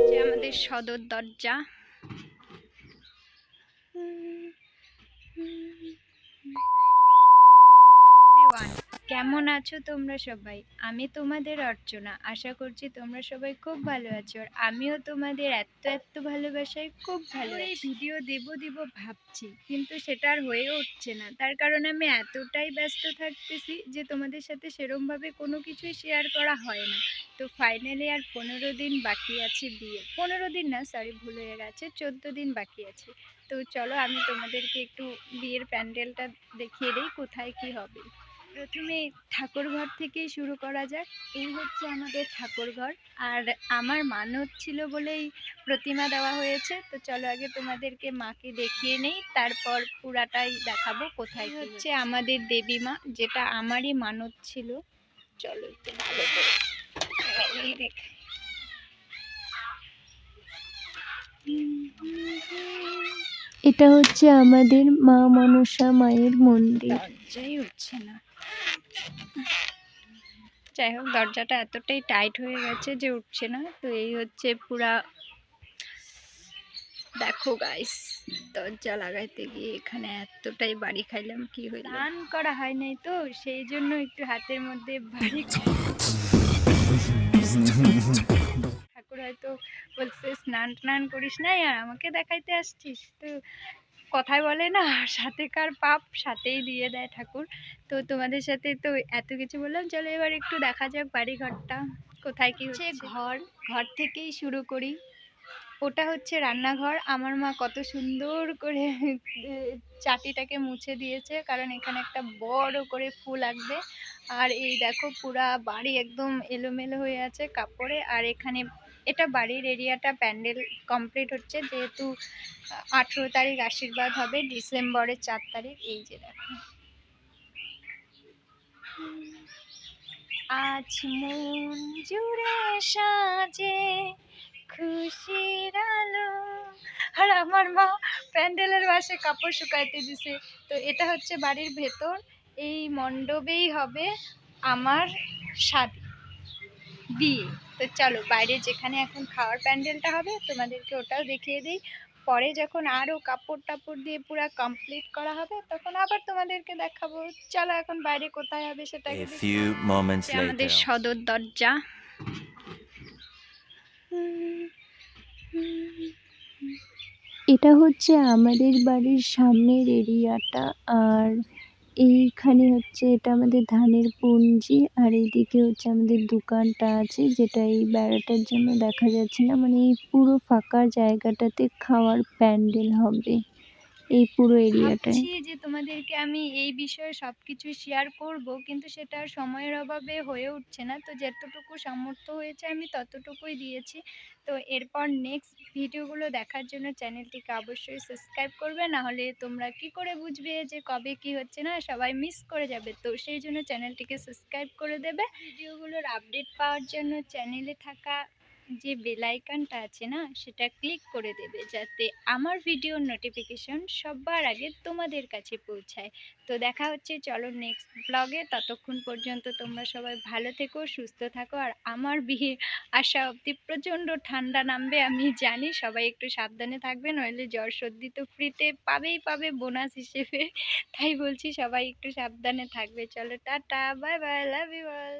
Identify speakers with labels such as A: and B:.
A: যে আমাদের সদর দরজা। এভরিওয়ান, কেমন আছো তোমরা সবাই? আমি তোমাদের অর্চনা। আশা করছি তোমরা সবাই খুব ভালো আছো, আর আমিও তোমাদের এত এত ভালোবাসায় খুব ভালো আছি। ভিডিও দেব ভাবছি, কিন্তু সেটা আর হয়ে উঠছে না। তার কারণ আমি এতটাই ব্যস্ত থাকতেছি যে তোমাদের সাথে সেরমভাবে কোনো কিছুই শেয়ার করা হয় না। তো ফাইনালি আর 15 দিন বাকি আছে বিয়ে। 15 দিন না, সরি, ভুল হয়ে গেছে, 14 দিন বাকি আছে। তো চলো আমি তোমাদেরকে একটু বিয়ের প্যান্ডেলটা দেখিয়ে দিই কোথায় কি হবে। প্রথমে ঠাকুরঘর থেকেই শুরু করা যাক। এই হচ্ছে আমাদের ঠাকুরঘর, আর আমার মানত ছিল বলেই প্রতিমা দেওয়া হয়েছে। তো চলো আগে তোমাদেরকে মাকে দেখিয়ে নেই, তারপর পুরাটাই দেখাবো কোথায় কি হচ্ছে। আমাদের দেবী মা, যেটা আমারই মানত ছিল। চলো একটু ভালো করে দেখ।
B: এটা হচ্ছে আমাদের মা মনসা মায়ের মন্দির।
A: দরজাই উঠছে না। যাই হোক, দরজাটা এতটাই টাইট হয়ে গেছে যে উঠছে না। তো এই হচ্ছে পুরা, দেখো গাইস, দরজা লাগাইতে গিয়ে এখানে এতটাই বাড়ি খাইলাম। কি হইল, স্নান করা হয় নাই তো সেই জন্য একটু হাতের মধ্যে বাড়ি ঠাকুর হয়তো বলছে স্নান টান করিস নাই আর আমাকে দেখাইতে আসছিস। তো কথায় বলে না, সাথে কার পাপ সাথেই দিয়ে দেয় ঠাকুর। তো তোমাদের সাথে তো এত কিছু বললাম, চলো এবার একটু দেখা যাক বাড়ি ঘরটা কোথায় কি হচ্ছে। ঘর থেকেই শুরু করি। ওটা হচ্ছে রান্নাঘর। আমার মা কত সুন্দর করে চাটিটাকে মুছে দিয়েছে, কারণ এখানে একটা বড় করে ফুল আঁকবে। আর এই দেখো পুরা বাড়ি একদম এলোমেলো হয়ে আছে কাপড়ে। আর এখানে এটা বাড়ির এরিয়াটা প্যান্ডেল কমপ্লিট হচ্ছে, যেহেতু 18 তারিখ আশীর্বাদ হবে, ডিসেম্বরের 4 তারিখ। এই যে দেখো, আজ মন জুড়ে সাজে খুশির আলো। আর আমার মা প্যান্ডেলের পাশে কাপড় শুকাইতে দিছে। তো এটা হচ্ছে বাড়ির ভেতর। এই মণ্ডপেই হবে আমার শাদী, বিয়ে। তো চলো বাইরে যেখানে এখন খাওয়ার প্যান্ডেলটা হবে তোমাদেরকে ওটাও দেখিয়ে দিই। পরে যখন আরও কাপড় টাপড় দিয়ে পুরা কমপ্লিট করা হবে তখন আবার তোমাদেরকে দেখাবো। চলো এখন বাইরে কোথায় হবে সেটাকে আমাদের সদর দরজা।
B: এটা হচ্ছে আমাদের বাড়ির সামনের এরিয়াটা, আর এইখানে হচ্ছে এটা আমাদের ধানের পুঞ্জি, আর এইদিকে হচ্ছে আমাদের দোকানটা আছে, যেটা এই বেড়াটার জন্য দেখা যাচ্ছে না। মানে এই পুরো ফাঁকা জায়গাটাতে খাওয়ার প্যান্ডেল হবে এই পুরো এরিয়াটায়।
A: ভাবছি যে তোমাদেরকে আমি এই বিষয়ে সবকিছু শেয়ার করব, কিন্তু সেটা সময়ের অভাবে হয়ে উঠছে না। তো যতটুকু সামর্থ্য হয়েছে আমি ততটুকুই দিয়েছি। তো এরপর নেক্সট ভিডিওগুলো দেখার জন্য চ্যানেলটিকে অবশ্যই সাবস্ক্রাইব করবে, না হলে তোমরা কি করে বুঝবে যে কবে কি হচ্ছে, না সবাই মিস করে যাবে। তো সেই জন্য চ্যানেলটিকে সাবস্ক্রাইব করে দেবে। ভিডিওগুলোর আপডেট পাওয়ার জন্য চ্যানেলে থাকা যে বেল আইকনটা আছে না, সেটা ক্লিক করে দেবে, যাতে আমার ভিডিওর নোটিফিকেশন সবার আগে তোমাদের কাছে পৌঁছায়। তো দেখা হচ্ছে চলো নেক্সট ব্লগে। ততক্ষণ পর্যন্ত তোমরা সবাই ভালো থেকো, সুস্থ থাকো। আর আমার বিয়ে আসা অবধি প্রচণ্ড ঠান্ডা নামবে আমি জানি, সবাই একটু সাবধানে থাকবে, নইলে জ্বর সর্দি তো ফ্রিতে পাবে বোনাস হিসেবে। তাই বলছি সবাই একটু সাবধানে থাকবে। চলো tata, bye bye, love you all.